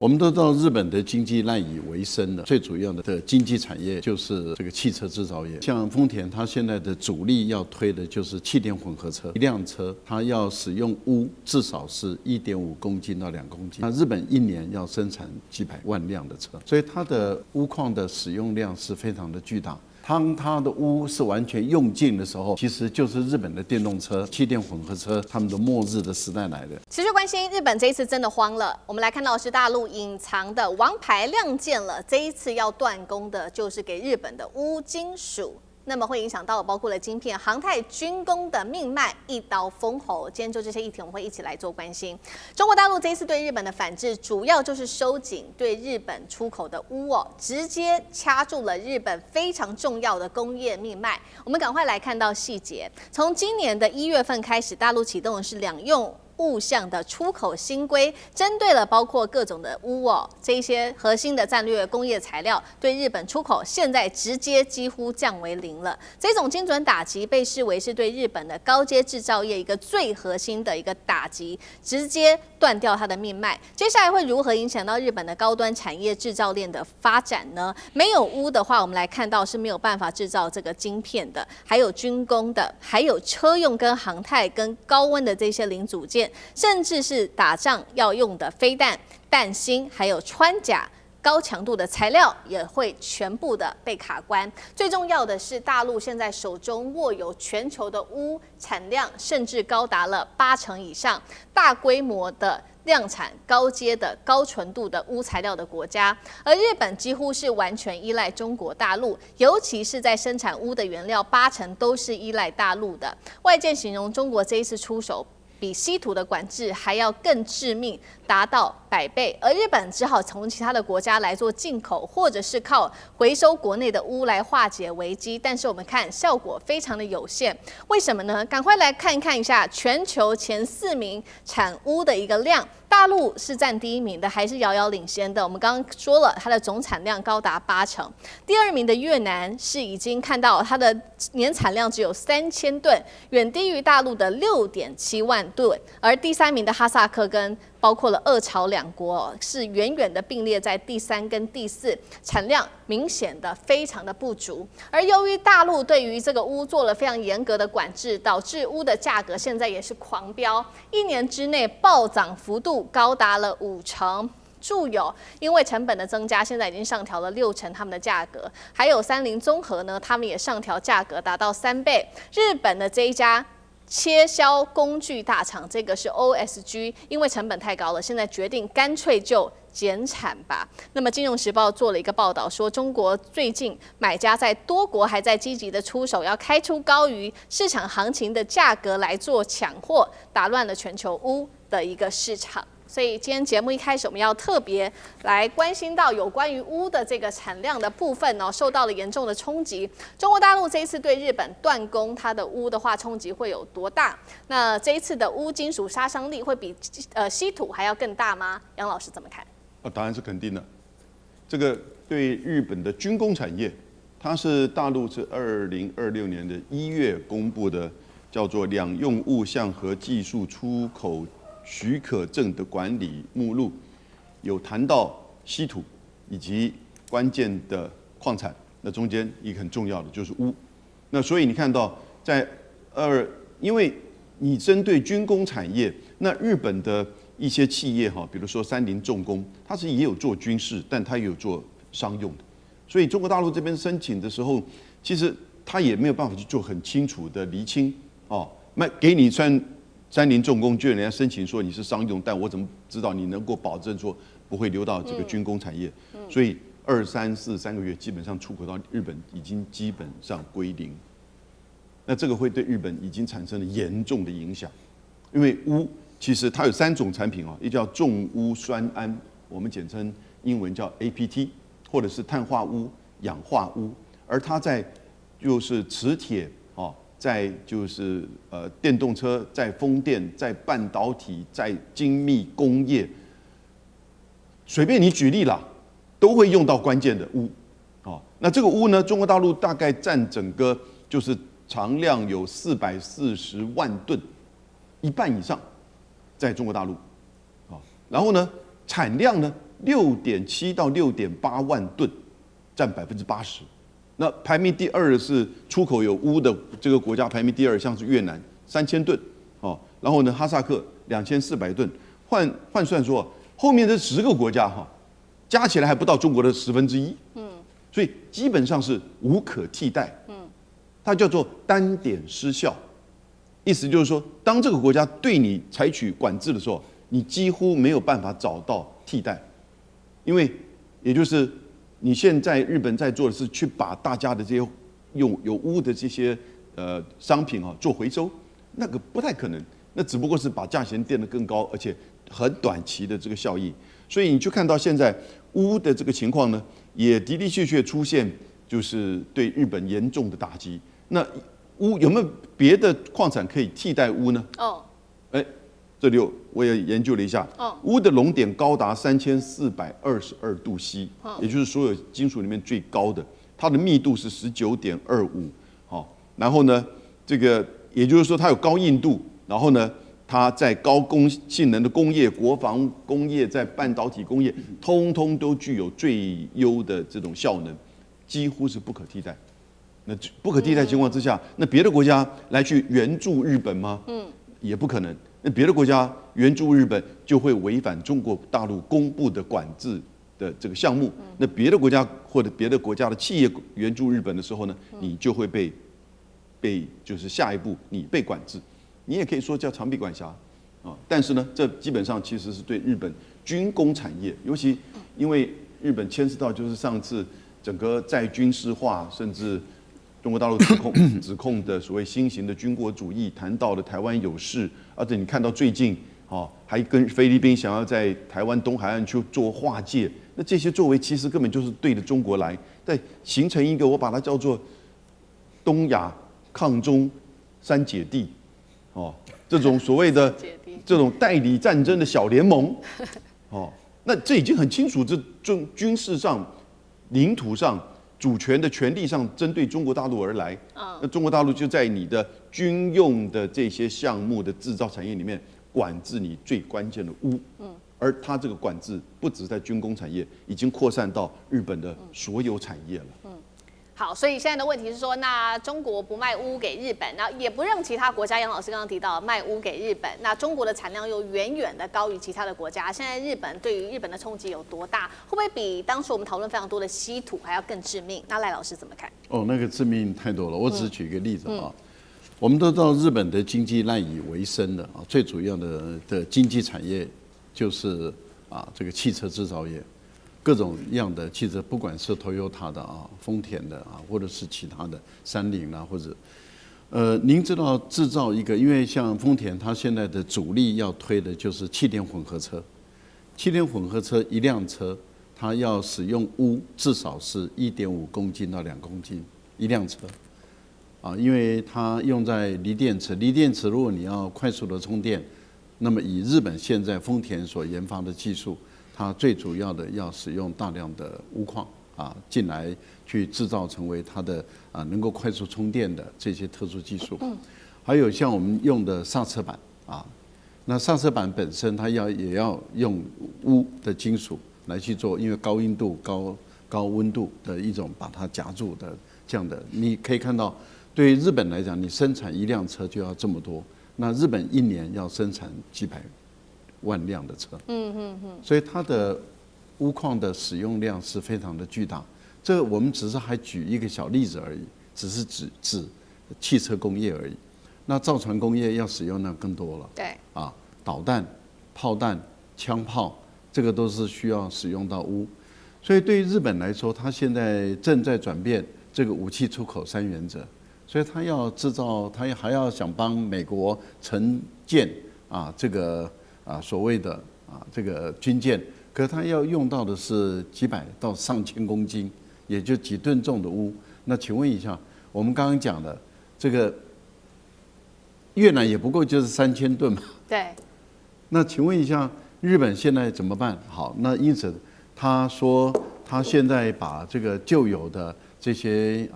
我们都知道日本的经济赖以为生的最主要的经济产业就是这个汽车制造业。像丰田，它现在的主力要推的就是气电混合车，一辆车它要使用钨至少是1.5公斤到2公斤。那日本一年要生产几百万辆的车，所以它的钨矿的使用量是非常的巨大。当它的钨是完全用尽的时候，其实就是日本的电动车、气电混合车他们的末日的时代来的。持续关心日本这一次真的慌了。我们来看到的是大陆隐藏的王牌亮剑了，这一次要断供的就是给日本的钨金属。那么会影响到包括了晶片、航太、军工的命脉，一刀封喉。今天就这些议题，我们会一起来做关心。中国大陆这一次对日本的反制，主要就是收紧对日本出口的钨直接掐住了日本非常重要的工业命脉。我们赶快来看到细节。从今年的1月份开始，大陆启动的是两用物项的出口新规，针对了包括各种的钨这一些核心的战略工业材料，对日本出口现在直接几乎降为0了。这种精准打击被视为是对日本的高阶制造业一个最核心的一个打击，直接断掉它的命脉。接下来会如何影响到日本的高端产业制造链的发展呢？没有钨的话，我们来看到是没有办法制造这个晶片的，还有军工的，还有车用跟航太跟高温的这些零组件。甚至是打仗要用的飞弹、弹芯，还有穿甲、高强度的材料，也会全部的被卡关。最重要的是，大陆现在手中握有全球的钨产量，甚至高达了80%以上，大规模的量产高阶的高纯度的钨材料的国家，而日本几乎是完全依赖中国大陆，尤其是在生产钨的原料80%都是依赖大陆的。外界形容中国这一次出手，比稀土的管制还要更致命，达到100倍，而日本只好从其他的国家来做进口，或者是靠回收国内的钨来化解危机。但是我们看效果非常的有限，为什么呢？赶快来看一下全球前4名产钨的一个量，大陆是占第1名的，还是遥遥领先的。我们刚刚说了，它的总产量高达80%。第2名的越南是已经看到它的年产量只有3000吨，远低于大陆的6.7万吨。而第3名的哈萨克跟包括了俄朝2国是远远的并列在第3跟第4，产量明显的非常的不足。而由于大陆对于这个钨做了非常严格的管制，导致钨的价格现在也是狂飙，1年之内暴涨幅度高达了50%。住友因为成本的增加，现在已经上调了60%他们的价格，还有三菱综合呢，他们也上调价格达到3倍。日本的这一家切削工具大厂，这个是 OSG， 因为成本太高了，现在决定干脆就减产吧。那么《金融时报》做了一个报道，说中国最近买家在多国还在积极的出手，要开出高于市场行情的价格来做抢货，打乱了全球钨的一个市场。所以今天节目一开始，我们要特别来关心到有关于钨的这个产量的部分受到了严重的冲击。中国大陆这一次对日本断供它的钨的话，冲击会有多大？那这一次的钨金属杀伤力会比稀土还要更大吗？杨老师怎么看？答案是肯定的。这个对日本的军工产业，它是大陆是2026年的1月公布的，叫做两用物项和技术出口许可证的管理目录，有谈到稀土以及关键的矿产，那中间一个很重要的就是钨。那所以你看到因为你针对军工产业，那日本的一些企业比如说三菱重工，它是也有做军事，但它也有做商用的。所以中国大陆这边申请的时候，其实它也没有办法去做很清楚的厘清那给你三菱重工，就人家申请说你是商用，但我怎么知道你能够保证说不会流到这个军工产业？所以2、3、4、3个月基本上出口到日本已经基本上归零。那这个会对日本已经产生了严重的影响，因为钨其实它有3种产品一个叫重钨酸铵，我们简称英文叫 APT， 或者是碳化钨、氧化钨，而它在就是磁铁在就是电动车，在风电，在半导体，在精密工业，随便你举例啦，都会用到关键的钨。那这个钨呢，中国大陆大概占整个就是常量有440万吨，1半以上在中国大陆。然后呢，产量呢6.7到6.8万吨，占80%。那排名第2的是出口有钨的这个国家，排名第2，像是越南3000吨，哦，然后呢，哈萨克2400吨，换算说，后面这10个国家加起来还不到中国的1/10，所以基本上是无可替代，它叫做单点失效，意思就是说，当这个国家对你采取管制的时候，你几乎没有办法找到替代，因为也就是你现在日本在做的是去把大家的这些有钨的这些商品做回收，那个不太可能，那只不过是把价钱垫得更高，而且很短期的这个效益。所以你就看到现在钨的这个情况呢，也的的确确出现就是对日本严重的打击。那钨有没有别的矿产可以替代钨呢？这里我也研究了一下，钨的熔点高达3422度 C， 也就是所有金属里面最高的，它的密度是19.25，然后呢，这个也就是说它有高硬度，然后呢，它在高性能的工业、国防工业、在半导体工业，通通都具有最优的这种效能，几乎是不可替代。那不可替代情况之下，那别的国家来去援助日本吗？也不可能。那别的国家援助日本就会违反中国大陆公布的管制的这个项目。那别的国家或者别的国家的企业援助日本的时候呢，你就会被就是下一步你被管制。你也可以说叫长臂管辖但是呢，这基本上其实是对日本军工产业，尤其因为日本牵涉到就是上次整个再军事化，甚至中国大陆指控的所谓新型的军国主义，谈到了台湾有事，而且你看到最近还跟菲律宾想要在台湾东海岸去做划界，那这些作为其实根本就是对着中国来，在形成一个我把它叫做东亚抗中三姐弟，这种所谓的这种代理战争的小联盟，那这已经很清楚，这军事上、领土上。主权的权利上针对中国大陆而来，那中国大陆就在你的军用的这些项目的制造产业里面管制你最关键的钨，而它这个管制不只在军工产业，已经扩散到日本的所有产业了。好，所以现在的问题是说，那中国不卖钨给日本，那也不让其他国家，杨老师刚刚提到卖钨给日本，那中国的产量又远远的高于其他的国家。现在日本对于日本的冲击有多大？会不会比当时我们讨论非常多的稀土还要更致命？那赖老师怎么看？那个致命太多了。我只举一个例子我们都知道日本的经济赖以为生的最主要的经济产业就是这个汽车制造业。各种样的汽车，不管是 Toyota 的丰田的或者是其他的三菱或者，您知道制造一个，因为像丰田，它现在的主力要推的就是气电混合车。气电混合车一辆车，它要使用钨至少是1.5公斤到2公斤一辆车，因为它用在锂电池。锂电池如果你要快速的充电，那么以日本现在丰田所研发的技术。它最主要的要使用大量的钨矿进来去制造成为它的能够快速充电的这些特殊技术。还有像我们用的刹车板那刹车板本身它也要用钨的金属来去做，因为高硬度、高温度的一种把它夹住的这样的。你可以看到，对于日本来讲，你生产一辆车就要这么多，那日本一年要生产几百万辆的车，所以它的钨矿的使用量是非常的巨大。这个我们只是还举一个小例子而已，只是指汽车工业而已。那造船工业要使用量更多了，对导弹、炮弹、枪炮，这个都是需要使用到钨。所以对于日本来说，它现在正在转变这个武器出口3原则，所以它要制造，它还要想帮美国承建这个。所谓的这个军舰，可是它要用到的是几百到上千公斤，也就几吨重的钨。那请问一下，我们刚刚讲的这个越南也不过就是3000吨嘛。对。那请问一下，日本现在怎么办？好，那因此他说他现在把这个旧有的这些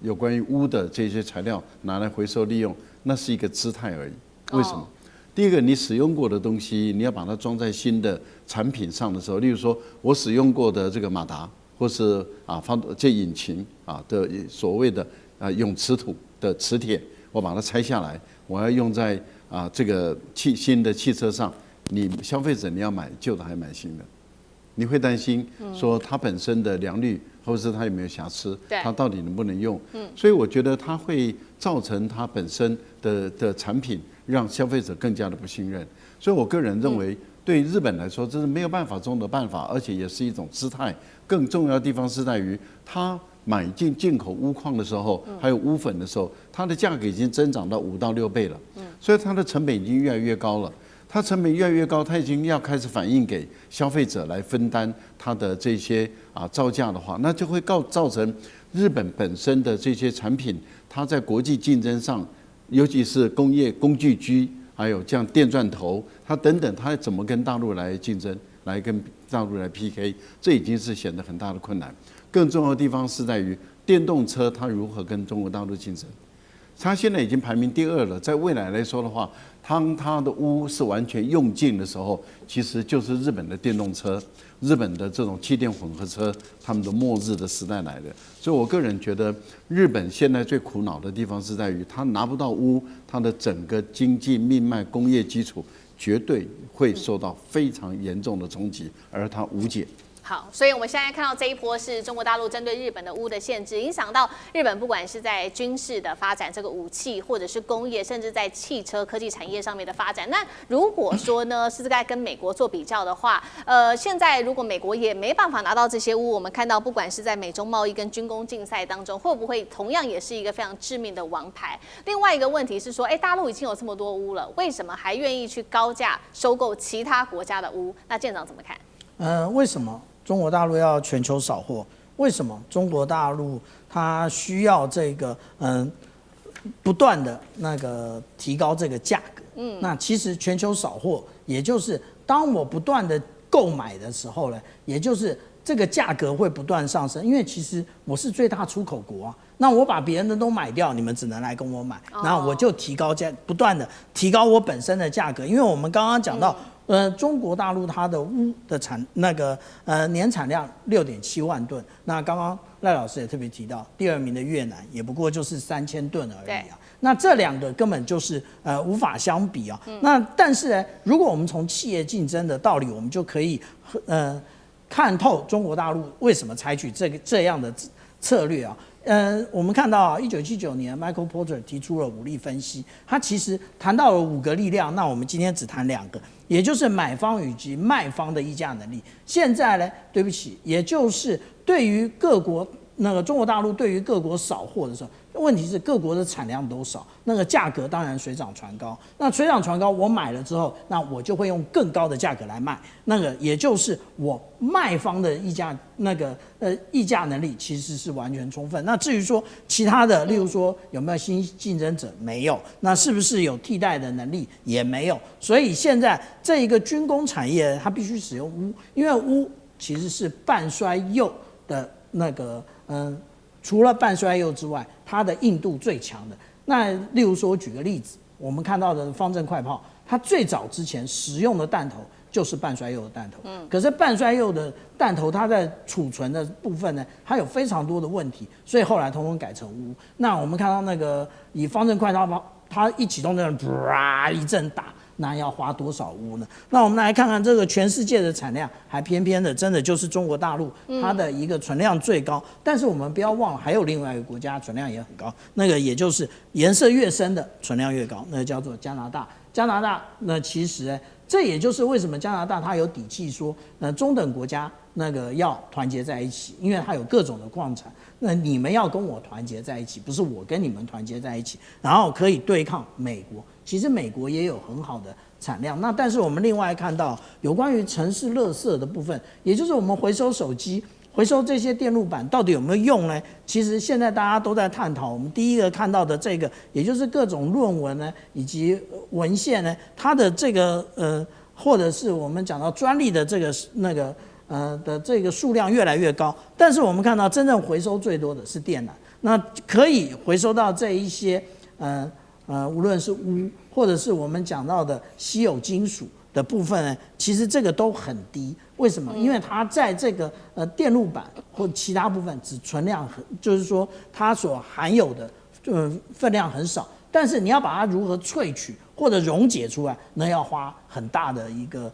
有关于钨的这些材料拿来回收利用，那是一个姿态而已。为什么？第一个，你使用过的东西，你要把它装在新的产品上的时候，例如说我使用过的这个马达，或是这引擎的所谓的永磁土的磁铁，我把它拆下来，我要用在这个新的汽车上，你消费者你要买旧的还买新的，你会担心说它本身的良率，或者是它有没有瑕疵，它到底能不能用？所以我觉得它会造成它本身的产品让消费者更加的不信任。所以我个人认为，对日本来说，这是没有办法中的办法，而且也是一种姿态。更重要的地方是在于，它买进口钨矿的时候，还有钨粉的时候，它的价格已经增长到5到6倍了。所以它的成本已经越来越高了。它成本越来越高，它已经要开始反映给消费者来分担它的这些造价的话，那就会造成日本本身的这些产品，它在国际竞争上，尤其是工业工具机，还有像电钻头，它等等，它怎么跟大陆来竞争，来跟大陆来 PK， 这已经是显得很大的困难。更重要的地方是在于电动车它如何跟中国大陆竞争。它现在已经排名第2了，在未来来说的话，当它的钨是完全用尽的时候，其实就是日本的电动车、日本的这种气电混合车，他们的末日的时代来了。所以我个人觉得，日本现在最苦恼的地方是在于，它拿不到钨，它的整个经济命脉、工业基础绝对会受到非常严重的冲击，而它无解。好，所以我们现在看到这一波是中国大陆针对日本的钨的限制，影响到日本不管是在军事的发展，这个武器，或者是工业，甚至在汽车科技产业上面的发展。那如果说呢是在跟美国做比较的话，现在如果美国也没办法拿到这些钨，我们看到不管是在美中贸易跟军工竞赛当中，会不会同样也是一个非常致命的王牌？另外一个问题是说，大陆已经有这么多钨了，为什么还愿意去高价收购其他国家的钨？那舰长怎么看？为什么中国大陆要全球扫货？为什么中国大陆它需要这个不断的那个提高这个价格？那其实全球扫货，也就是当我不断的购买的时候呢，也就是这个价格会不断上升，因为其实我是最大出口国啊，那我把别人的都买掉，你们只能来跟我买，然后我就提高不断的提高我本身的价格，因为我们刚刚讲到。中国大陆它的钨的年产量6.7万吨，那刚刚赖老师也特别提到，第2名的越南也不过就是3000吨而已啊。那这2个根本就是无法相比啊。那但是呢，如果我们从企业竞争的道理，我们就可以看透中国大陆为什么采取这样的策略啊。我们看到1979年 Michael Porter 提出了5力分析，他其实谈到了5个力量，那我们今天只谈2个，也就是买方以及卖方的议价能力。现在呢，对不起，也就是对于各国中国大陆对于各国扫货的时候，问题是各国的产量都少，那个价格当然水涨船高。那水涨船高，我买了之后，那我就会用更高的价格来卖。那个也就是我卖方的议价议价能力其实是完全充分。那至于说其他的，例如说有没有新竞争者，没有。那是不是有替代的能力，也没有。所以现在这一个军工产业，它必须使用钨，因为钨其实是半衰铀的除了半衰铀之外，它的硬度最强的。那例如说，我举个例子，我们看到的方阵快炮，它最早之前使用的弹头就是半衰铀的弹头。可是半衰铀的弹头，它在储存的部分呢，它有非常多的问题，所以后来统统改成钨。那我们看到以方阵快炮，它一启动就啪一阵打。那要花多少钨呢？那我们来看看这个全世界的产量，还偏偏的真的就是中国大陆，它的一个存量最高。但是我们不要忘了，还有另外一个国家存量也很高，那个也就是颜色越深的存量越高，那个叫做加拿大。加拿大那其实这也就是为什么加拿大它有底气说，中等国家要团结在一起，因为它有各种的矿产。那你们要跟我团结在一起，不是我跟你们团结在一起，然后可以对抗美国。其实美国也有很好的产量。那但是我们另外看到有关于城市垃圾的部分，也就是我们回收手机、回收这些电路板到底有没有用呢？其实现在大家都在探讨。我们第一个看到的这个，也就是各种论文呢，以及文献呢，它的这个或者是我们讲到专利的这个的这个数量越来越高。但是我们看到真正回收最多的是电缆，那可以回收到这一些无论是钨或者是我们讲到的稀有金属的部分呢，其实这个都很低。为什么？因为它在这个电路板或其他部分只存量就是说它所含有的分量很少。但是你要把它如何萃取或者溶解出来，那要花很大的一个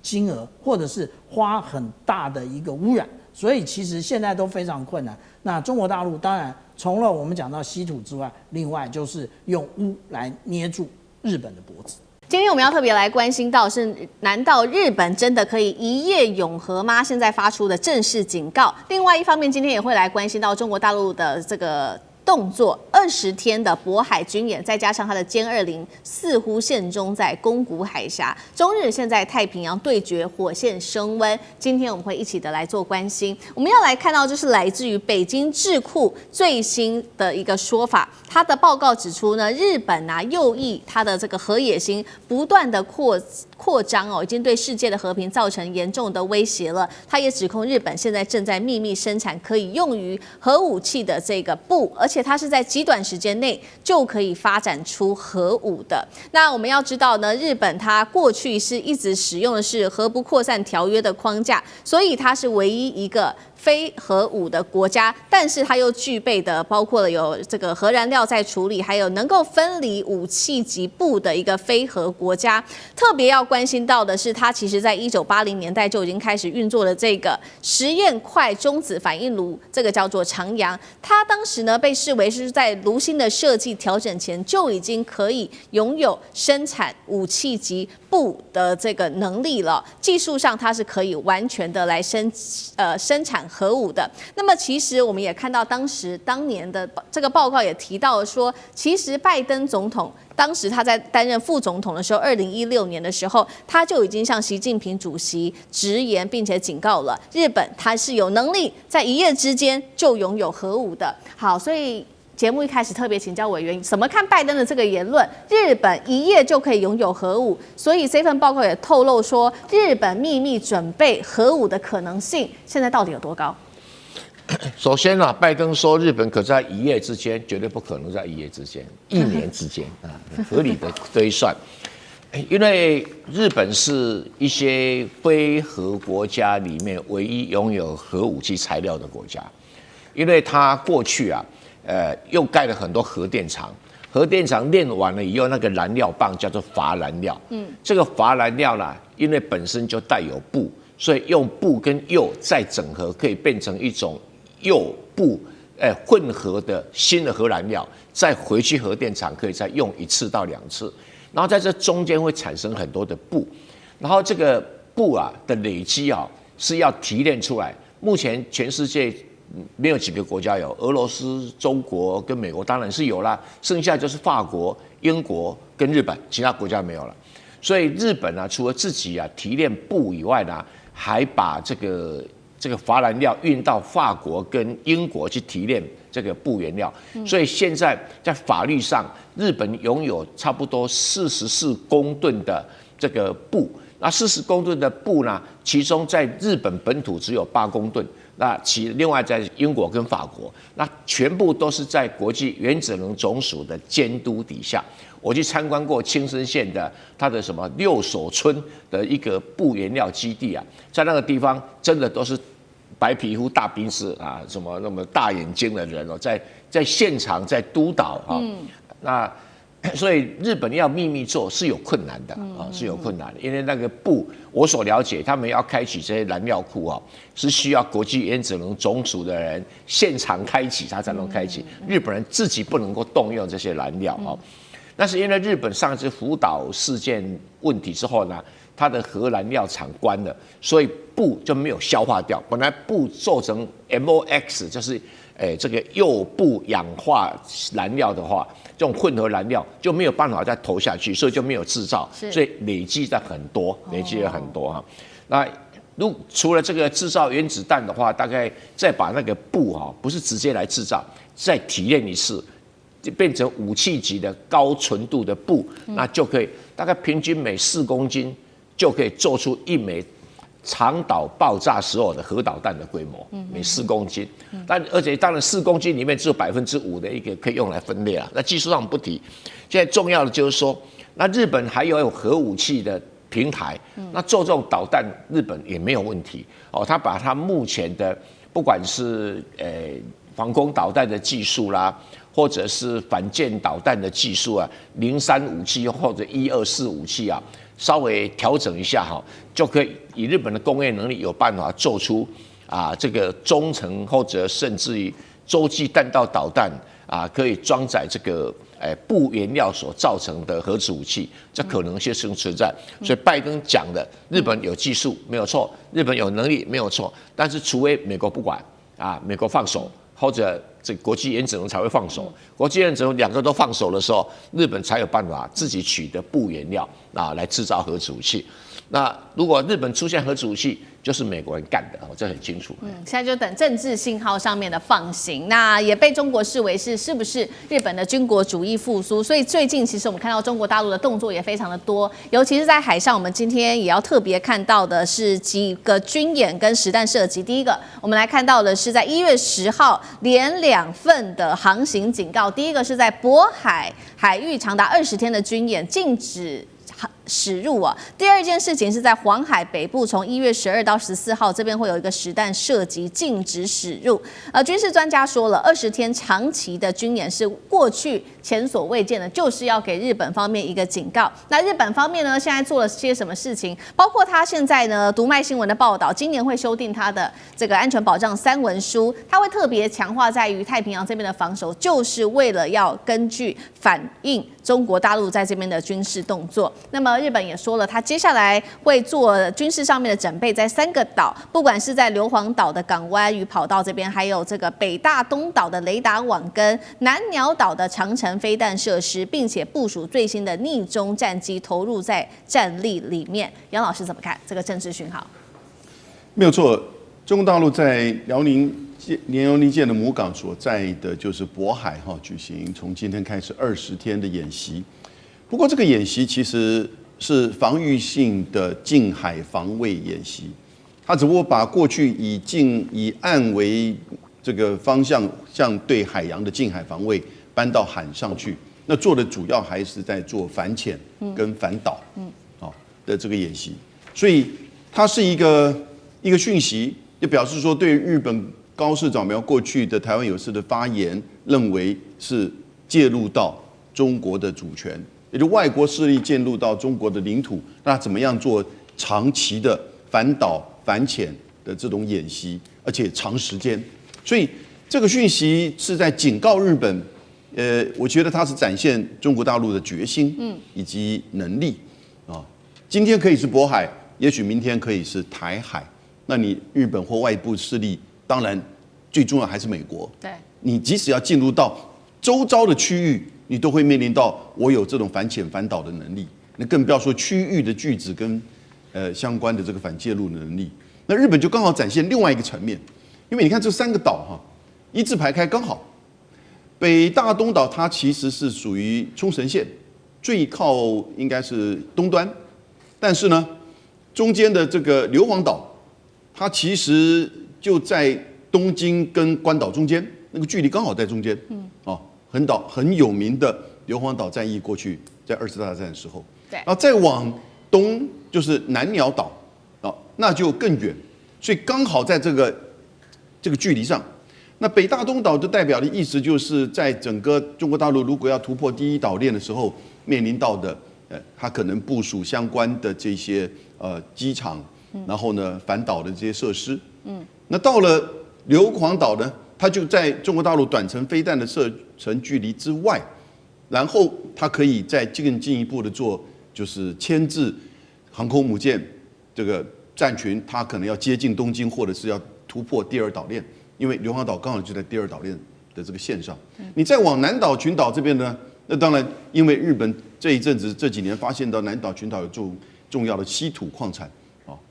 金额，或者是花很大的一个污染。所以其实现在都非常困难。那中国大陆当然除了我们讲到稀土之外，另外就是用钨来捏住日本的脖子。今天我们要特别来关心到是，难道日本真的可以一夜永和吗？现在发出的正式警告。另外一方面，今天也会来关心到中国大陆的这个动作，20天的渤海军演，再加上它的歼20似乎现中在宫古海峡，中日现在太平洋对决，火线升温。今天我们会一起的来做关心。我们要来看到，这是来自于北京智库最新的一个说法，它的报告指出呢，日本右翼它的这个核野心不断的扩张已经对世界的和平造成严重的威胁了。他也指控日本现在正在秘密生产可以用于核武器的这个钚，而且它是在极短时间内就可以发展出核武的。那我们要知道呢，日本它过去是一直使用的是核不扩散条约的框架，所以它是唯一一个非核武的国家，但是它又具备的包括了有这个核燃料在处理，还有能够分离武器及钚的一个非核国家。特别要关心到的是，它其实在1980年代就已经开始运作的这个实验快中子反应炉，这个叫做长阳。它当时呢被视为是在炉芯的设计调整前就已经可以拥有生产武器及钚的这个能力了。技术上它是可以完全的来生产核武的。那么其实我们也看到当年的这个报告也提到说，其实拜登总统当时他在担任副总统的时候，2016年的时候，他就已经向习近平主席直言，并且警告了日本，他是有能力在一夜之间就拥有核武的。好，所以节目一开始特别请教委员，怎么看拜登的这个言论？日本一夜就可以拥有核武，所以这份报告也透露说，日本秘密准备核武的可能性，现在到底有多高？首先啊，拜登说日本可在一夜之间，绝对不可能在一夜之间，1年之间啊，合理的推算。因为日本是一些非核国家里面唯一拥有核武器材料的国家，因为它过去啊，又盖了很多核电厂，核电厂炼完了以后，那个燃料棒叫做乏燃料，这个乏燃料呢，因为本身就带有钚，所以用钚跟铀再整合，可以变成一种铀钚混合的新的核燃料，再回去核电厂可以再用1次到2次，然后在这中间会产生很多的钚，然后这个钚啊的累积啊是要提炼出来。目前全世界没有几个国家有，俄罗斯、中国跟美国当然是有啦，剩下就是法国、英国跟日本，其他国家没有了。所以日本啊，除了自己啊提炼钚以外呢，还把这个乏燃料运到法国跟英国去提炼这个钚原料，所以现在在法律上，日本拥有差不多44公吨的这个钚。那40公吨的钚呢，其中在日本本土只有8公吨，那另外在英国跟法国，那全部都是在国际原子能总署的监督底下。我去参观过青森县的它的什么六所村的一个钚原料基地啊，在那个地方真的都是白皮肤、大鼻子啊，什么那么大眼睛的人哦，在现场在督导啊，那所以日本要秘密做是有困难的啊，是有困难的，因为那个钚，我所了解，他们要开启这些燃料库啊，是需要国际原子能总署的人现场开启，他才能开启，日本人自己不能够动用这些燃料啊。但是因为日本上次福岛事件问题之后呢，它的核燃料厂关了，所以钚就没有消化掉。本来钚做成 MOX， 就是这个铀钚氧化燃料的话，这种混合燃料就没有办法再投下去，所以就没有制造，所以累积了很多哈。那除了这个制造原子弹的话，大概再把那个钚哈，不是直接来制造，再提炼一次。就变成武器级的高纯度的钚，那就可以大概平均每4公斤就可以做出1枚长岛爆炸时候的核导弹的规模，每4公斤。而且当然4公斤里面只有5%的一个可以用来分裂了。那技术上不提，现在重要的就是说，那日本还有核武器的平台，那做这种导弹，日本也没有问题哦。他把他目前的不管是防空导弹的技术啦，或者是反舰导弹的技术啊，03武器或者124武器啊，稍微调整一下哈，就可以以日本的工业能力有办法做出这个中程或者甚至于洲际弹道导弹可以装载这个钚原料所造成的核子武器，这可能性是存在。所以拜登讲的，日本有技术没有错，日本有能力没有错，但是除非美国不管美国放手，或者这国际原子能才会放手。国际原子能2个都放手的时候，日本才有办法自己取得钚原料来制造核子武器。那如果日本出现核子武器，就是美国人干的，这很清楚。现在就等政治信号上面的放行，那也被中国视为是不是日本的军国主义复苏？所以最近其实我们看到中国大陆的动作也非常的多，尤其是在海上，我们今天也要特别看到的是几个军演跟实弹射击。第一个，我们来看到的是在1月10号连2份的航行警告，第一个是在渤海海域长达20天的军演，禁止驶入第二件事情是在黄海北部，从1月12到14号这边会有一个实弹射击，禁止驶入。军事专家说了，20天长期的军演是过去前所未见的，就是要给日本方面一个警告。那日本方面呢，现在做了些什么事情？包括他现在呢，读卖新闻的报道，今年会修订他的这个安全保障3文书，他会特别强化在于太平洋这边的防守，就是为了要根据反映中国大陆在这边的军事动作。那么日本也说了，他接下来会做军事上面的准备，在3个岛，不管是在硫磺岛的港湾与跑道这边，还有这个北大东岛的雷达网跟南鸟岛的长程飞弹设施，并且部署最新的逆中战机投入在战力里面。杨老师怎么看这个政治讯号？没有错，中国大陆在辽宁舰的母港所在的就是渤海举行从今天开始20天的演习。不过这个演习其实是防御性的近海防卫演习，它只不过把过去以岸为这个方向，像对海洋的近海防卫搬到海上去。那做的主要还是在做反潜跟反导的这个演习，所以它是一个讯息，就表示说对日本高市早苗过去的台湾有事的发言，认为是介入到中国的主权。也就外国势力进入到中国的领土，那怎么样做长期的反导反潜的这种演习，而且长时间，所以这个讯息是在警告日本。我觉得它是展现中国大陆的决心，以及能力今天可以是渤海，也许明天可以是台海。那你日本或外部势力，当然最重要还是美国。对，你即使要进入到周遭的区域，你都会面临到我有这种反潜反导的能力，那更不要说区域的句子跟相关的这个反介入的能力。那日本就刚好展现另外一个层面，因为你看这3个岛一字排开，刚好北大东岛它其实是属于冲绳县最靠应该是东端，但是呢中间的这个硫磺岛，它其实就在东京跟关岛中间，那个距离刚好在中间。很有名的硫磺岛战役，过去在2次大战的时候，对，然后再往东就是南鸟岛那就更远，所以刚好在这个距离上。那北大东岛就代表的意思就是在整个中国大陆如果要突破第1岛链的时候，面临到的它可能部署相关的这些机场，然后呢反导的这些设施。那到了硫磺岛呢，它就在中国大陆短程飞弹的射程距离之外，然后它可以再更进一步的做，就是牵制航空母舰这个战群，它可能要接近东京，或者是要突破第2岛链，因为硫磺岛刚好就在第2岛链的这个线上。你再往南岛群岛这边呢，那当然因为日本这几年发现到南岛群岛有重要的稀土矿产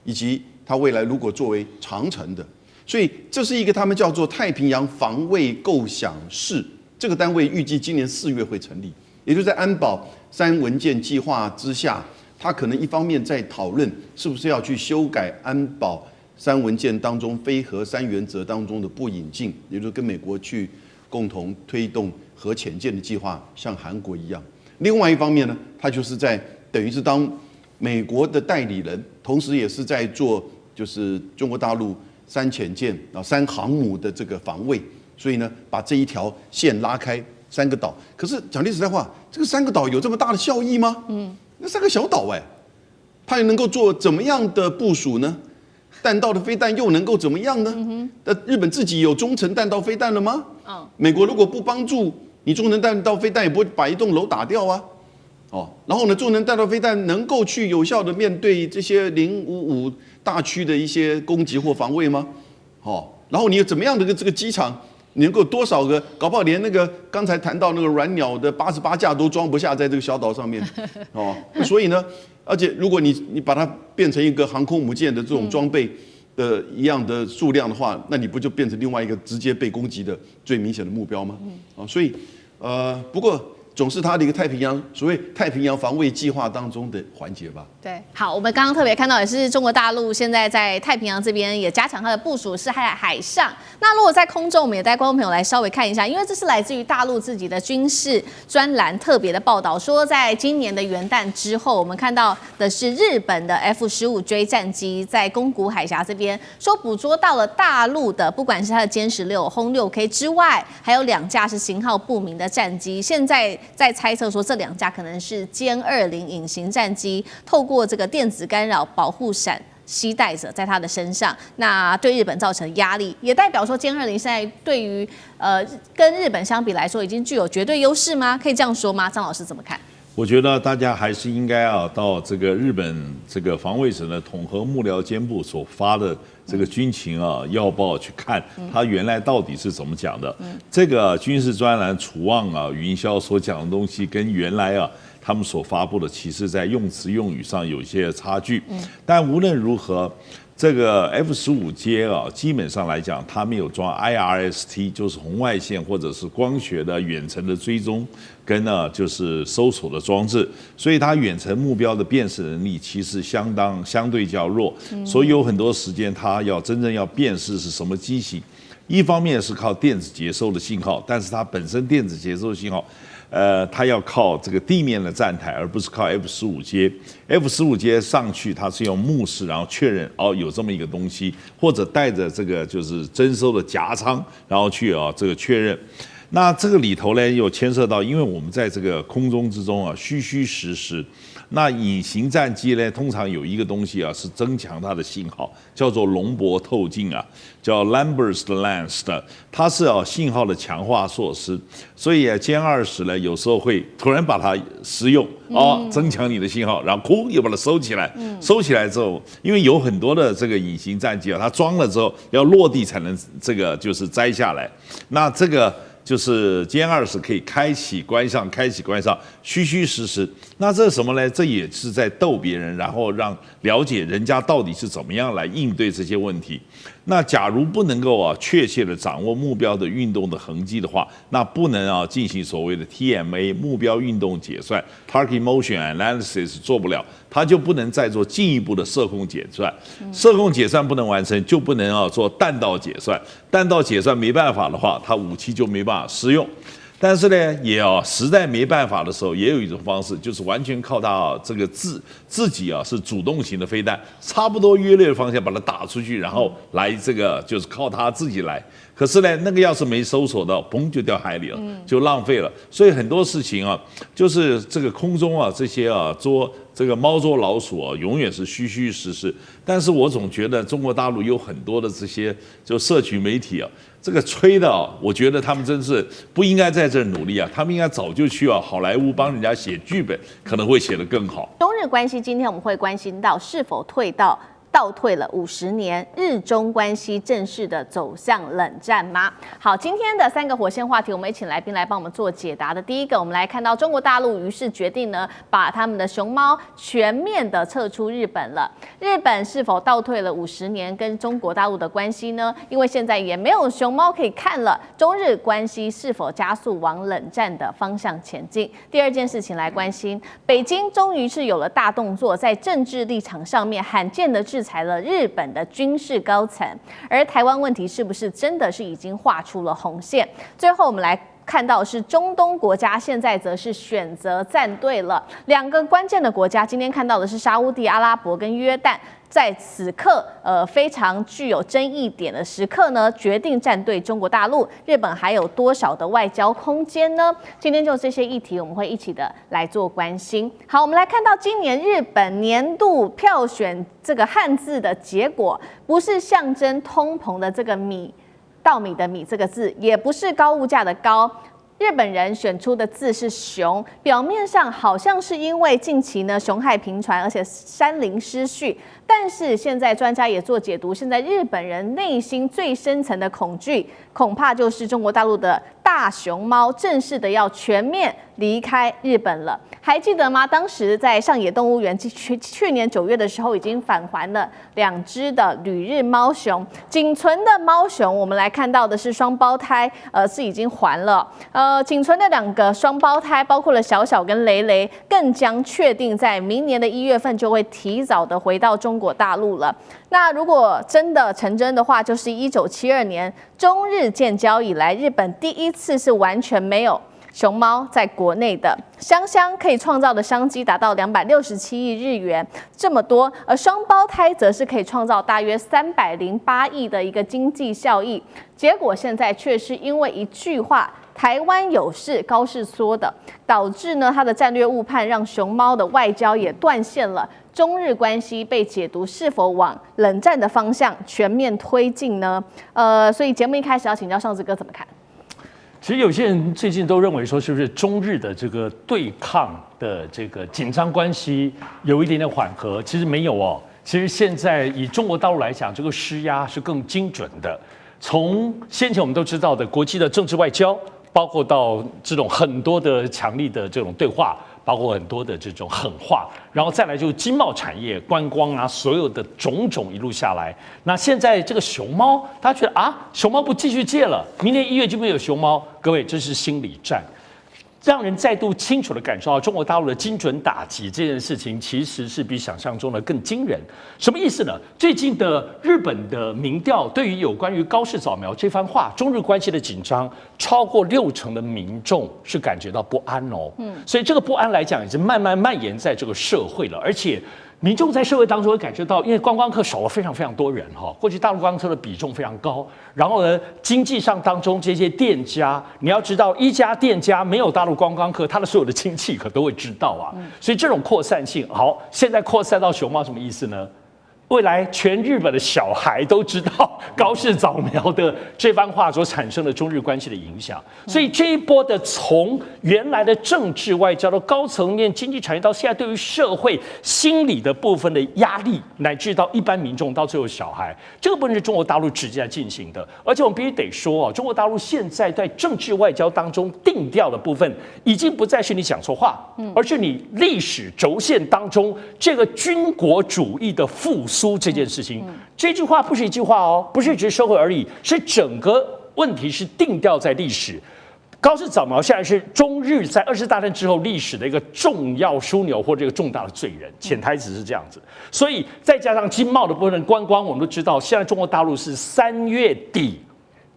以及它未来如果作为长程的。所以这是一个他们叫做太平洋防卫构想室，这个单位预计今年4月会成立，也就是在安保3文件计划之下，他可能一方面在讨论是不是要去修改安保3文件当中非核3原则当中的不引进，也就是跟美国去共同推动核潜舰的计划，像韩国一样。另外一方面呢，他就是在等于是当美国的代理人，同时也是在做就是中国大陆3潜舰3航母的这个防卫，所以呢，把这一条线拉开3个岛。可是讲句实在话，这个3个岛有这么大的效益吗？那3个小岛它又能够做怎么样的部署呢？弹道的飞弹又能够怎么样呢？日本自己有中程弹道飞弹了吗？美国如果不帮助你，中程弹道飞弹也不会把一栋楼打掉啊。然后呢，中程弹道飞弹能够去有效的面对这些055大区的一些攻击或防卫吗？然后你有怎么样的这个机场？你能够多少个？搞不好连那个刚才谈到那个软鸟的88架都装不下在这个小岛上面，所以呢，而且如果你把它变成一个航空母舰的这种装备的一样的数量的话，那你不就变成另外一个直接被攻击的最明显的目标吗？所以不过总是它的一个太平洋所谓太平洋防卫计划当中的环节吧。对，好，我们刚刚特别看到也是中国大陆现在在太平洋这边也加强它的部署，是在海上。那如果在空中，我们也带观众朋友来稍微看一下，因为这是来自于大陆自己的军事专栏特别的报道，说在今年的元旦之后，我们看到的是日本的 F-15J 战机在宫古海峡这边说捕捉到了大陆的，不管是它的歼16、轰6K 之外，还有2架是型号不明的战机，现在在猜测说这2架可能是歼20隐形战机，透过这个电子干扰保护伞携带着在他的身上，那对日本造成压力，也代表说歼20现在对于跟日本相比来说，已经具有绝对优势吗？可以这样说吗？张老师怎么看？我觉得大家还是应该到这个日本这个防卫省的统合幕僚监部所发的这个军情要报去看，他原来到底是怎么讲的。这个军事专栏楚望云霄所讲的东西跟原来他们所发布的，其实在用词用语上有一些差距。但无论如何，这个 F-15J 基本上来讲，它没有装 IRST， 就是红外线或者是光学的远程的追踪，跟就是搜索的装置，所以它远程目标的辨识能力其实相对较弱，所以有很多时间它真正要辨识是什么机型，一方面是靠电子接收的信号，但是它本身电子接收的信号。它要靠这个地面的站台，而不是靠 F-15J。F-15J 上去，它是用目视，然后确认有这么一个东西，或者带着这个就是征收的夹舱，然后去这个确认。那这个里头呢，又牵涉到，因为我们在这个空中之中虚实时。那隐形战机呢，通常有一个东西是增强它的信号，叫做龙柏透镜叫 Lambert's Lens 的，它是信号的强化措施。所以歼20呢，有时候会突然把它施用增强你的信号，然后又把它收起来。收起来之后，因为有很多的这个隐形战机它装了之后要落地才能这个就是摘下来。那这个。就是歼20可以开启关上，虚实。那这是什么呢？这也是在逗别人，然后让了解人家到底是怎么样来应对这些问题。那假如不能够确切的掌握目标的运动的痕迹的话，那不能进行所谓的 TMA 目标运动解算 （Target Motion Analysis） 做不了，它就不能再做进一步的射控解算。射控解算不能完成，就不能做弹道解算。弹道解算没办法的话，它武器就没办法施用。但是呢，也实在没办法的时候，也有一种方式，就是完全靠它这个自己是主动型的飞弹，差不多约略的方向把它打出去，然后来这个就是靠它自己来。可是呢，那个要是没搜索到，嘣就掉海里了，就浪费了。所以很多事情就是这个空中这些捉这个猫捉老鼠永远是虚实。但是我总觉得中国大陆有很多的这些就社群媒体这个吹的我觉得他们真是不应该在这儿努力他们应该早就去好莱坞帮人家写剧本，可能会写得更好。中日关系今天我们会关心到是否退到倒退了50年，日中关系正式的走向冷战吗？好，今天的3个火线话题，我们也请来宾来帮我们做解答的。第一个，我们来看到中国大陆于是决定呢，把他们的熊猫全面的撤出日本了。日本是否倒退了50年跟中国大陆的关系呢？因为现在也没有熊猫可以看了，中日关系是否加速往冷战的方向前进？第二件事情来关心，北京终于是有了大动作，在政治立场上面罕见的制裁了日本的军事高层，而台湾问题是不是真的是已经画出了红线？最后我们来看到是中东国家现在则是选择站队了，2个关键的国家，今天看到的是沙烏地阿拉伯跟约旦。在此刻，非常具有争议点的时刻呢，决定站队中国大陆。日本还有多少的外交空间呢？今天就这些议题，我们会一起的来做关心。好，我们来看到今年日本年度票选这个汉字的结果，不是象征通膨的这个米，稻米的米这个字，也不是高物价的高。日本人选出的字是熊，表面上好像是因为近期呢熊害频传，而且山林失序。但是现在专家也做解读，现在日本人内心最深层的恐惧，恐怕就是中国大陆的大熊猫正式的要全面离开日本了。还记得吗？当时在上野动物园去年9月的时候，已经返还了2只的旅日猫熊，仅存的猫熊，我们来看到的是双胞胎，是已经还了。仅存的2个双胞胎，包括了小小跟雷雷，更将确定在明年的1月份就会提早的回到中国大陆了。那如果真的成真的话，就是1972年中日建交以来，日本第一次是完全没有熊猫在国内的，香香可以创造的商机达到267亿日元这么多，而双胞胎则是可以创造大约308亿的一个经济效益。结果现在却是因为一句话“台湾有事”高市说的，导致呢他的战略误判，让熊猫的外交也断线了。中日关系被解读是否往冷战的方向全面推进呢？所以节目一开始要请教尚志哥怎么看？其实有些人最近都认为说，是不是中日的这个对抗的这个紧张关系有一点点缓和？其实没有哦。其实现在以中国大陆来讲，这个施压是更精准的。从先前我们都知道的国际的政治外交，包括到这种很多的强力的这种对话，包括很多的这种狠话，然后再来就是经贸产业、观光啊，所有的种种一路下来。那现在这个熊猫，大家觉得啊，熊猫不继续借了，明年1月就没有熊猫。各位，这是心理战，让人再度清楚地感受到中国大陆的精准打击这件事情，其实是比想象中的更惊人。什么意思呢？最近的日本的民调对于有关于高市早苗这番话，中日关系的紧张，超过60%的民众是感觉到不安哦。所以这个不安来讲，已经慢慢蔓延在这个社会了，而且民众在社会当中会感觉到，因为观光客少了非常非常多人哈，过去大陆观光客的比重非常高，然后呢，经济上当中这些店家，你要知道，一家店家没有大陆观光客，他的所有的亲戚可都会知道啊，所以这种扩散性，好，现在扩散到熊猫什么意思呢？未来全日本的小孩都知道高市早苗的这番话所产生的中日关系的影响，所以这一波的从原来的政治外交的高层面经济产业，到现在对于社会心理的部分的压力，乃至到一般民众到最后小孩，这个部分是中国大陆直接在进行的。而且我们必须得说，中国大陆现在在政治外交当中定调的部分，已经不再是你讲错话，而是你历史轴线当中这个军国主义的复苏这件事情，这句话不是一句话哦，不是只是社会而已，是整个问题是定调在历史。高市早苗现在是中日在2次大战之后历史的一个重要枢纽或者一个重大的罪人，潜台词是这样子。所以再加上经贸的部分观光，我们都知道，现在中国大陆是3月底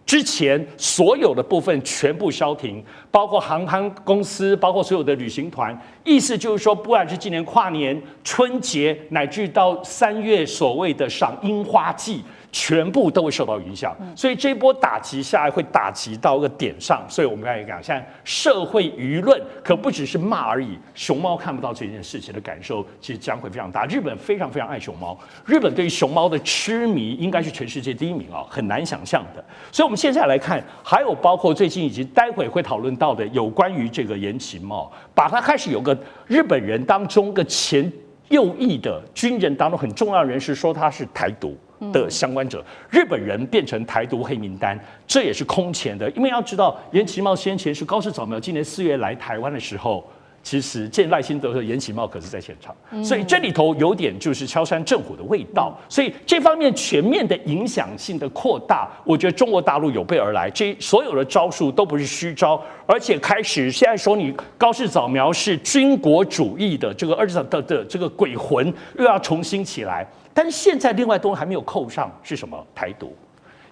之前所有的部分全部消停，包括航空公司，包括所有的旅行团。意思就是说，不管是今年跨年、春节，乃至到3月所谓的赏樱花季，全部都会受到影响。所以这一波打击下来，会打击到一个点上。所以我们刚才讲，现在社会舆论可不只是骂而已。熊猫看不到这件事情的感受，其实将会非常大。日本非常非常爱熊猫，日本对于熊猫的痴迷应该是全世界第1名啊，很难想象的。所以我们现在来看，还有包括最近以及待会会讨论到的有关于这个言情猫，把它开始有个日本人当中的前右翼的军人当中很重要的人士说他是台独的相关者，日本人变成台独黑名单，这也是空前的。因为要知道，严其茂先前是高市早苗今年4月来台湾的时候，其实见赖清德和严其茂可是在现场，所以这里头有点就是敲山震虎的味道。所以这方面全面的影响性的扩大，我觉得中国大陆有备而来，这所有的招数都不是虚招，而且开始现在说你高市早苗是军国主义的这个的这个鬼魂又要重新起来，但是现在另外东西还没有扣上是什么？台独。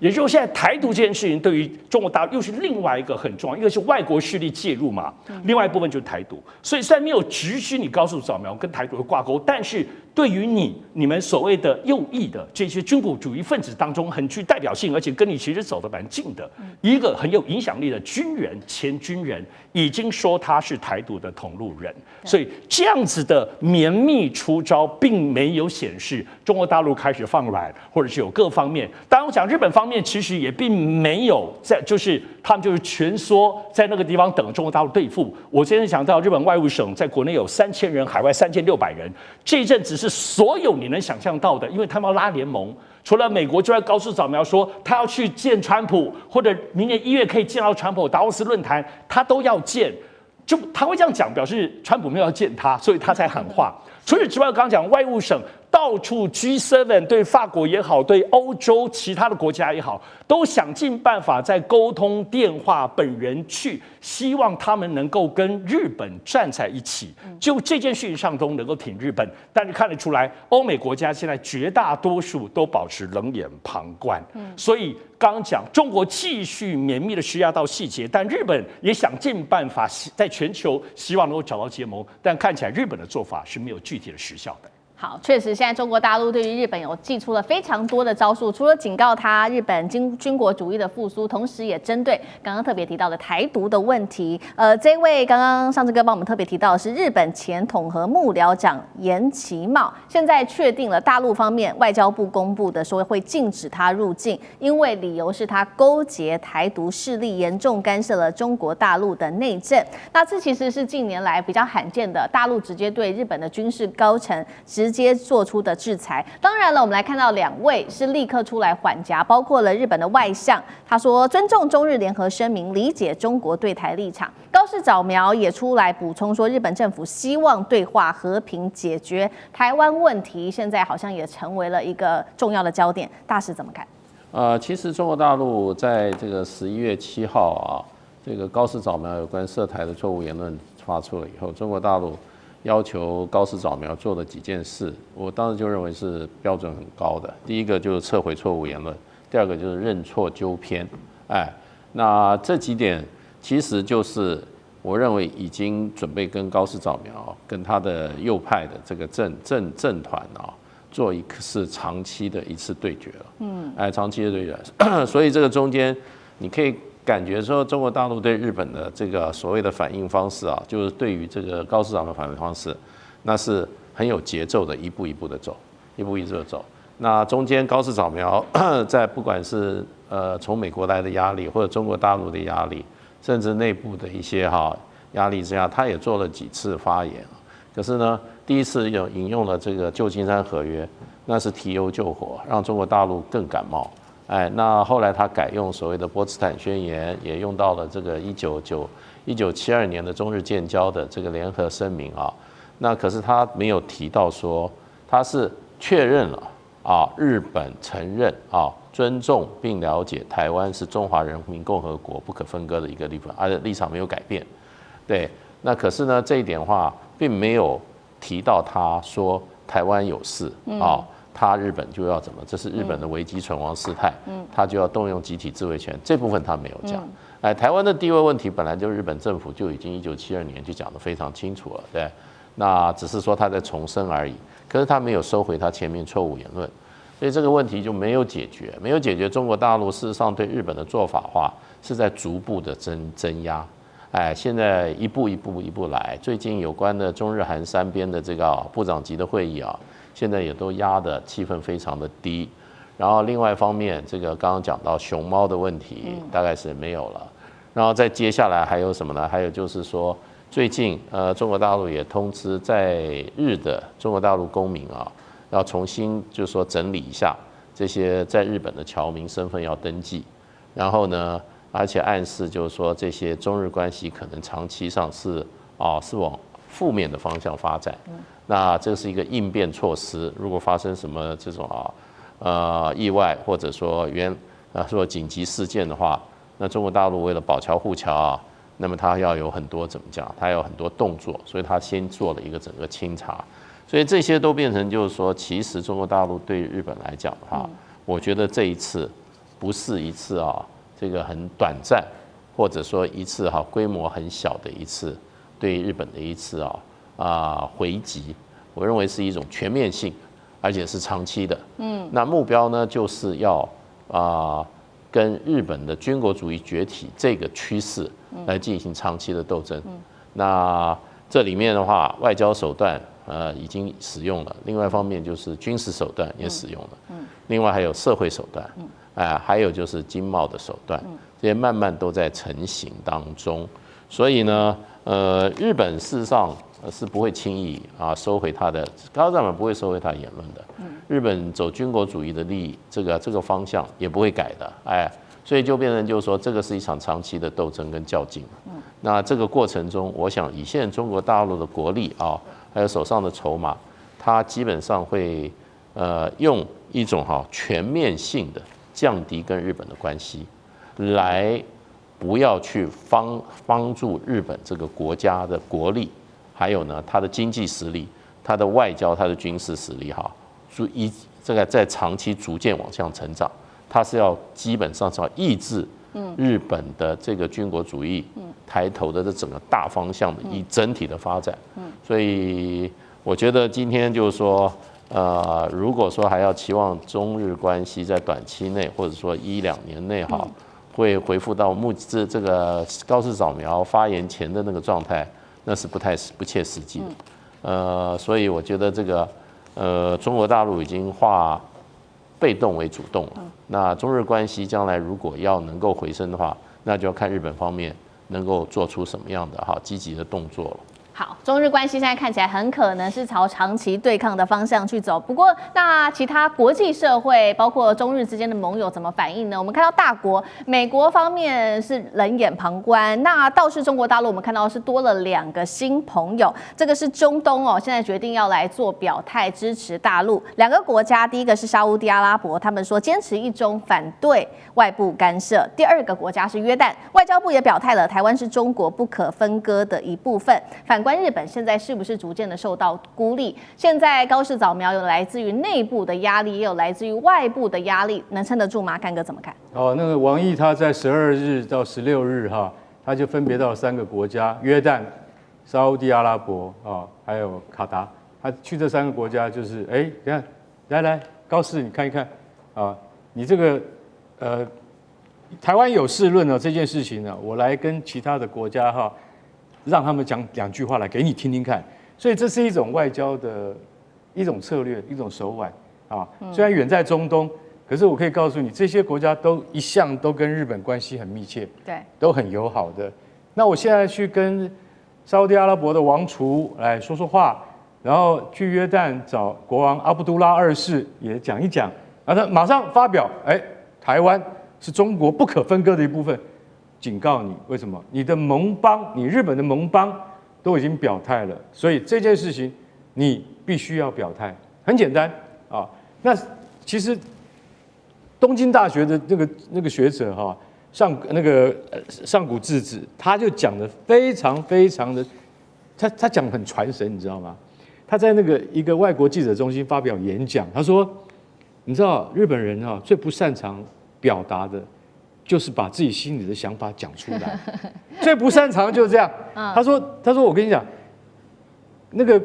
也就是说，现在台独这件事情对于中国大陆又是另外一个很重要，一个是外国势力介入嘛，另外一部分就是台独。所以虽然没有直指你高市早苗跟台独的挂钩，但是对于你们所谓的右翼的这些军国主义分子当中，很具代表性，而且跟你其实走得蛮近的一个很有影响力的军人，前军人已经说他是台独的同路人，所以这样子的绵密出招，并没有显示中国大陆开始放软，或者是有各方面。当然，我讲日本方面其实也并没有在，就是他们就是蜷缩在那个地方等中国大陆对付。我今天想到日本外务省在国内有3000人，海外3600人，这一阵子是所有你能想象到的，因为他们要拉联盟。除了美国之外，高市早苗说他要去见川普，或者明年1月可以见到川普，达沃斯论坛他都要见。就他会这样讲，表示川普没有要见他，所以他才喊话。除此之外，我刚刚讲外务省到处 G7 对法国也好，对欧洲其他的国家也好，都想尽办法在沟通电话本人去，希望他们能够跟日本站在一起，就这件事情上都能够挺日本。但是看得出来，欧美国家现在绝大多数都保持冷眼旁观。所以刚刚讲中国继续绵密的施压到细节，但日本也想尽办法在全球希望能够找到结盟，但看起来日本的做法是没有具体的实效的。好，确实，现在中国大陆对于日本有祭出了非常多的招数，除了警告他日本军国主义的复苏，同时也针对刚刚特别提到的台独的问题。这位刚刚上次哥帮我们特别提到的是日本前统合幕僚长岩崎茂，现在确定了大陆方面外交部公布的说会禁止他入境，因为理由是他勾结台独势力，严重干涉了中国大陆的内政。那这其实是近年来比较罕见的，大陆直接对日本的军事高层直接做出的制裁。当然了，我们来看到2位是立刻出来缓颊，包括了日本的外相，他说尊重中日联合声明，理解中国对台立场。高市早苗也出来补充说，日本政府希望对话和平解决台湾问题，现在好像也成为了一个重要的焦点。大使怎么看？其实中国大陆在这个11月7号啊，这个高市早苗有关涉台的错误言论发出了以后，中国大陆要求高市早苗做的几件事，我当时就认为是标准很高的。第一个就是撤回错误言论，第二个就是认错纠偏。那这几点其实就是我认为已经准备跟高市早苗跟他的右派的这个政团啊，做一次长期的一次对决了。长期的对决，所以这个中间你可以感觉说，中国大陆对日本的这个所谓的反应方式啊，就是对于这个高市早苗的反应方式，那是很有节奏的，一步一步的走，一步一步的走。那中间高市早苗在不管是从美国来的压力，或者中国大陆的压力，甚至内部的一些压力之下，他也做了几次发言。可是呢，第一次引用了这个旧金山合约，那是提油救火，让中国大陆更感冒。那后来他改用所谓的波茨坦宣言，也用到了这个1972年的中日建交的这个联合声明啊。那可是他没有提到说，他是确认了日本承认尊重并了解台湾是中华人民共和国不可分割的一个地方，而且立场没有改变。对，那可是呢，这一点的话，并没有提到他说台湾有事他日本就要怎么？这是日本的危机存亡事态，他就要动用集体自卫权，这部分他没有讲。台湾的地位问题本来就日本政府就已经1972年就讲得非常清楚了，对，那只是说他在重申而已。可是他没有收回他前面错误言论，所以这个问题就没有解决，没有解决。中国大陆事实上对日本的做法化是在逐步的增压，现在一步来。最近有关的中日韩3边的这个部长级的会议现在也都压的气氛非常的低。然后另外一方面，这个刚刚讲到熊猫的问题大概是没有了。然后再接下来还有什么呢？还有就是说，最近中国大陆也通知在日的中国大陆公民啊，要重新就是说整理一下这些在日本的侨民身份要登记，然后呢，而且暗示就是说这些中日关系可能长期上是往负面的方向发展。那这是一个应变措施，如果发生什么这种意外或者说说紧急事件的话，那中国大陆为了保侨护侨那么它要有很多怎么讲，它有很多动作，所以它先做了一个整个清查。所以这些都变成就是说，其实中国大陆对日本来讲的话，我觉得这一次不是一次这个很短暂，或者说一次规模很小的一次对日本的一次回击，我认为是一种全面性，而且是长期的。那目标呢就是要跟日本的军国主义崛起这个趋势来进行长期的斗争。那这里面的话，外交手段已经使用了，另外一方面就是军事手段也使用了，另外还有社会手段，还有就是经贸的手段，这些慢慢都在成型当中。所以呢，日本事实上是不会轻易收回他的高市长不会收回他的言论的。日本走军国主义的这个方向也不会改的，所以就变成就是说，这个是一场长期的斗争跟较劲。那这个过程中，我想以现在中国大陆的国力还有手上的筹码，它基本上会用一种全面性的降低跟日本的关系，来不要去帮助日本这个国家的国力，还有呢它的经济实力、它的外交、它的军事实力这个在长期逐渐往上成长，它是要基本上是要抑制日本的这个军国主义抬头的这整个大方向的以整体的发展。所以我觉得今天就是说，如果说还要期望中日关系在短期内或者说1-2年内会恢复到这个高市早苗发言前的那个状态，那是不切实际的。所以我觉得这个中国大陆已经化被动为主动了。那中日关系将来如果要能够回升的话，那就要看日本方面能够做出什么样的积极的动作了。好，中日关系现在看起来很可能是朝长期对抗的方向去走。不过，那其他国际社会，包括中日之间的盟友怎么反应呢？我们看到大国美国方面是冷眼旁观，那倒是中国大陆，我们看到是多了2个新朋友。这个是中东现在决定要来做表态支持大陆。2个国家，第一个是沙烏地阿拉伯，他们说坚持一中，反对外部干涉。第2个国家是约旦，外交部也表态了，台湾是中国不可分割的一部分。反观日本现在是不是逐渐的受到孤立？现在高市早苗有来自于内部的压力，也有来自于外部的压力，能撑得住吗？干哥怎么看？那个王毅他在12日到16日他就分别到了3个国家：约旦、沙烏地阿拉伯还有卡达。他去这3个国家就是你看，来高市你看一看你这个台湾有事论这件事情呢，我来跟其他的国家让他们讲2句话来给你听听看，所以这是一种外交的一种策略，一种手腕虽然远在中东，可是我可以告诉你，这些国家一向都跟日本关系很密切，对，都很友好的。那我现在去跟沙烏地阿拉伯的王储来说说话，然后去约旦找国王阿卜杜拉2世也讲一讲，然后他马上发表，台湾是中国不可分割的一部分。警告你，为什么？你的盟邦，你日本的盟邦都已经表态了，所以这件事情你必须要表态。很简单那其实东京大学的那个学者上古智子，他就讲的非常非常的，他讲很传神，你知道吗？他在一个外国记者中心发表演讲，他说，你知道日本人最不擅长表达的，就是把自己心里的想法讲出来，最不擅长就是这样。他说我跟你讲，那个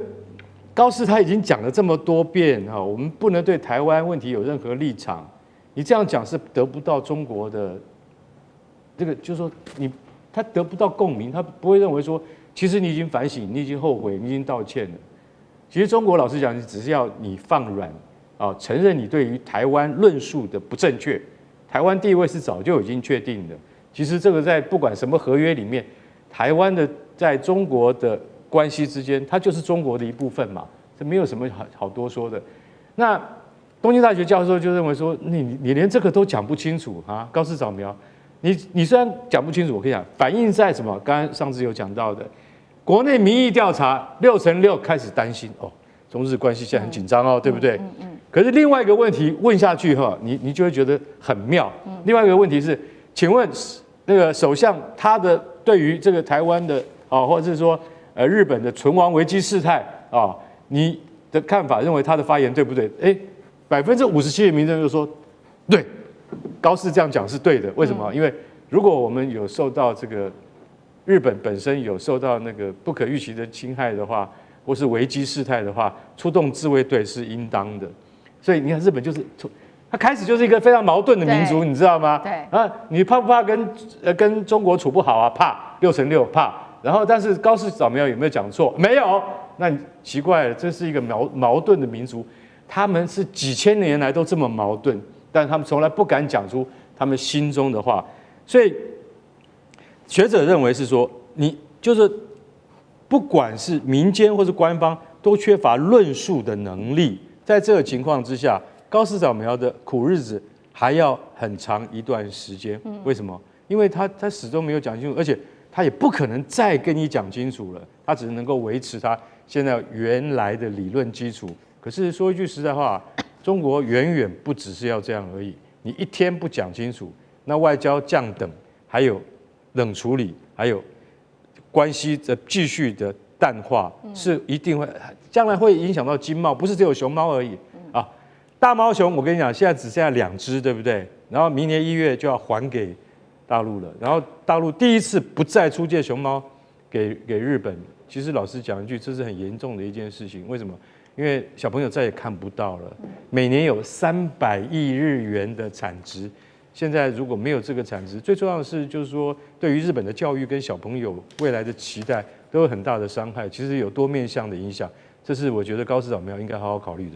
高市他已经讲了这么多遍我们不能对台湾问题有任何立场，你这样讲是得不到中国的这个，就是说他得不到共鸣，他不会认为说，其实你已经反省，你已经后悔，你已经道歉了。其实中国老实讲，只是要你放软承认你对于台湾论述的不正确。台湾地位是早就已经确定的，其实这个在不管什么合约里面，台湾的在中国的关系之间，它就是中国的一部分嘛，这没有什么好多说的。那东京大学教授就认为说，你连这个都讲不清楚啊，高市早苗，你虽然讲不清楚，我跟你讲，反映在什么？刚刚上次有讲到的，国内民意调查6成6开始担心哦，中日关系现在很紧张哦，对不对？可是另外一个问题问下去哈，你就会觉得很妙。另外一个问题是，请问那个首相他的对于这个台湾的啊，或者是说日本的存亡危机事态啊，你的看法认为他的发言对不对？57%的民众就说对，高市这样讲是对的。为什么？因为如果我们有受到这个日本本身有受到那个不可预期的侵害的话，或是危机事态的话，出动自卫队是应当的。所以你看，日本就是它开始就是一个非常矛盾的民族，你知道吗？对啊，你怕不怕跟中国处不好啊？怕，6成6怕。然后，但是高市早苗有没有讲错？没有。那奇怪了，这是一个矛盾的民族，他们是几千年来都这么矛盾，但他们从来不敢讲出他们心中的话。所以学者认为是说，你就是不管是民间或是官方，都缺乏论述的能力。在这个情况之下，高市早苗的苦日子还要很长一段时间。为什么？因为他始终没有讲清楚，而且他也不可能再跟你讲清楚了，他只能够维持他现在原来的理论基础。可是说一句实在话，中国远远不只是要这样而已。你一天不讲清楚，那外交降等，还有冷处理，还有关系的继续的淡化，是一定会将来会影响到经贸，不是只有熊猫而已啊。大猫熊，我跟你讲，现在只剩下2只，对不对？然后明年1月就要还给大陆了，然后大陆第一次不再出借熊猫给日本。其实老实讲一句，这是很严重的一件事情。为什么？因为小朋友再也看不到了。每年有300亿日元的产值，现在如果没有这个产值，最重要的是就是说，对于日本的教育跟小朋友未来的期待都有很大的伤害。其实有多面向的影响，这是我觉得高市早苗应该好好考虑的。